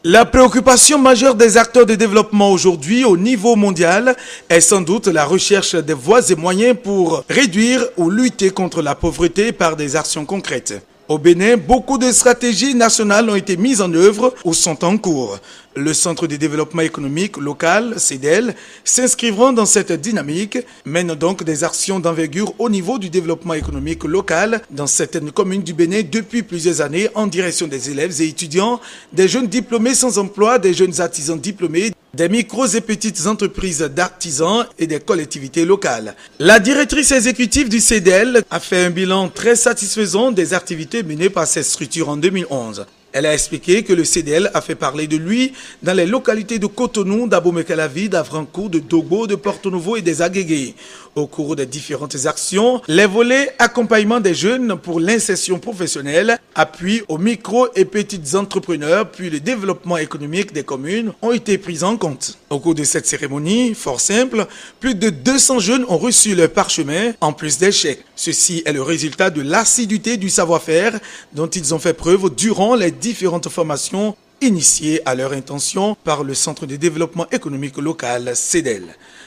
La préoccupation majeure des acteurs de développement aujourd'hui au niveau mondial est sans doute la recherche des voies et moyens pour réduire ou lutter contre la pauvreté par des actions concrètes. Au Bénin, beaucoup de stratégies nationales ont été mises en œuvre ou sont en cours. Le Centre de développement économique local, CEDEL, s'inscrivant dans cette dynamique, mène donc des actions d'envergure au niveau du développement économique local dans certaines communes du Bénin depuis plusieurs années en direction des élèves et étudiants, des jeunes diplômés sans emploi, des jeunes artisans diplômés, des micros et petites entreprises d'artisans et des collectivités locales. La directrice exécutive du CEDEL a fait un bilan très satisfaisant des activités menées par cette structure en 2011. Elle a expliqué que le CEDEL a fait parler de lui dans les localités de Cotonou, d'Abomey-Calavi, d'Avrancourt, de Dogbo, de Porto-Novo et des Agégué. Au cours des différentes actions, les volets accompagnement des jeunes pour l'insertion professionnelle, appui aux micro et petites entrepreneurs, puis le développement économique des communes ont été pris en compte. Au cours de cette cérémonie, fort simple, plus de 200 jeunes ont reçu leur parchemin en plus des chèques. Ceci est le résultat de l'assiduité du savoir-faire dont ils ont fait preuve durant les différentes formations initiées à leur intention par le Centre de développement économique local, CEDEL.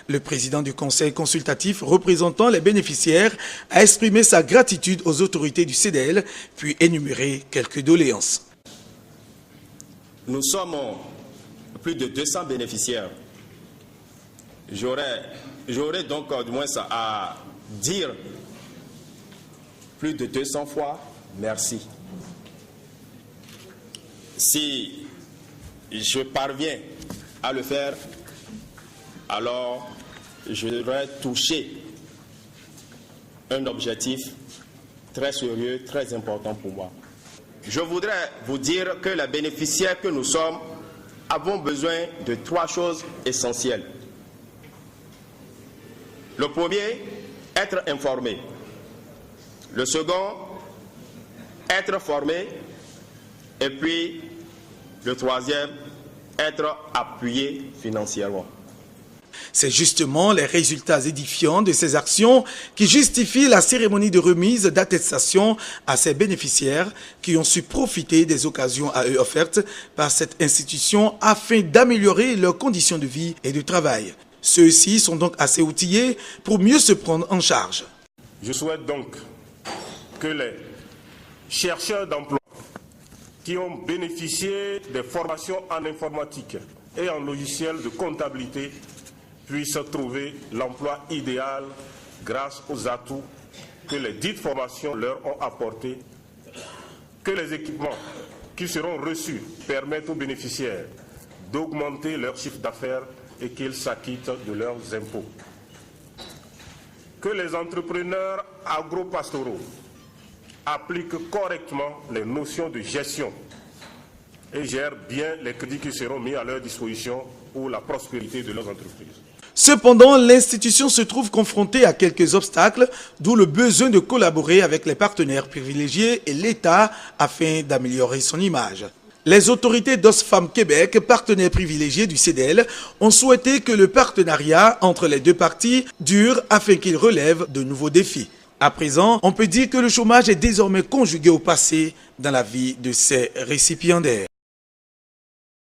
Le président du conseil consultatif représentant les bénéficiaires a exprimé sa gratitude aux autorités du CEDEL, puis énuméré quelques doléances. Nous sommes plus de 200 bénéficiaires. J'aurais donc du moins à dire plus de 200 fois merci. Si je parviens à le faire, alors j'aurais touché un objectif très sérieux, très important pour moi. Je voudrais vous dire que les bénéficiaires que nous sommes avons besoin de 3 choses essentielles. Le premier, être informé. Le second, être formé. Et puis, le troisième, être appuyé financièrement. C'est justement les résultats édifiants de ces actions qui justifient la cérémonie de remise d'attestation à ces bénéficiaires qui ont su profiter des occasions à eux offertes par cette institution afin d'améliorer leurs conditions de vie et de travail. Ceux-ci sont donc assez outillés pour mieux se prendre en charge. Je souhaite donc que les chercheurs d'emploi qui ont bénéficié des formations en informatique et en logiciel de comptabilité puissent trouver l'emploi idéal grâce aux atouts que les dites formations leur ont apportés, que les équipements qui seront reçus permettent aux bénéficiaires d'augmenter leur chiffre d'affaires et qu'ils s'acquittent de leurs impôts, que les entrepreneurs agro-pastoraux appliquent correctement les notions de gestion et gèrent bien les crédits qui seront mis à leur disposition pour la prospérité de leurs entreprises. Cependant, l'institution se trouve confrontée à quelques obstacles, d'où le besoin de collaborer avec les partenaires privilégiés et l'État afin d'améliorer son image. Les autorités d'Oxfam Québec, partenaires privilégiés du CEDEL, ont souhaité que le partenariat entre les deux parties dure afin qu'il relève de nouveaux défis. À présent, on peut dire que le chômage est désormais conjugué au passé dans la vie de ces récipiendaires.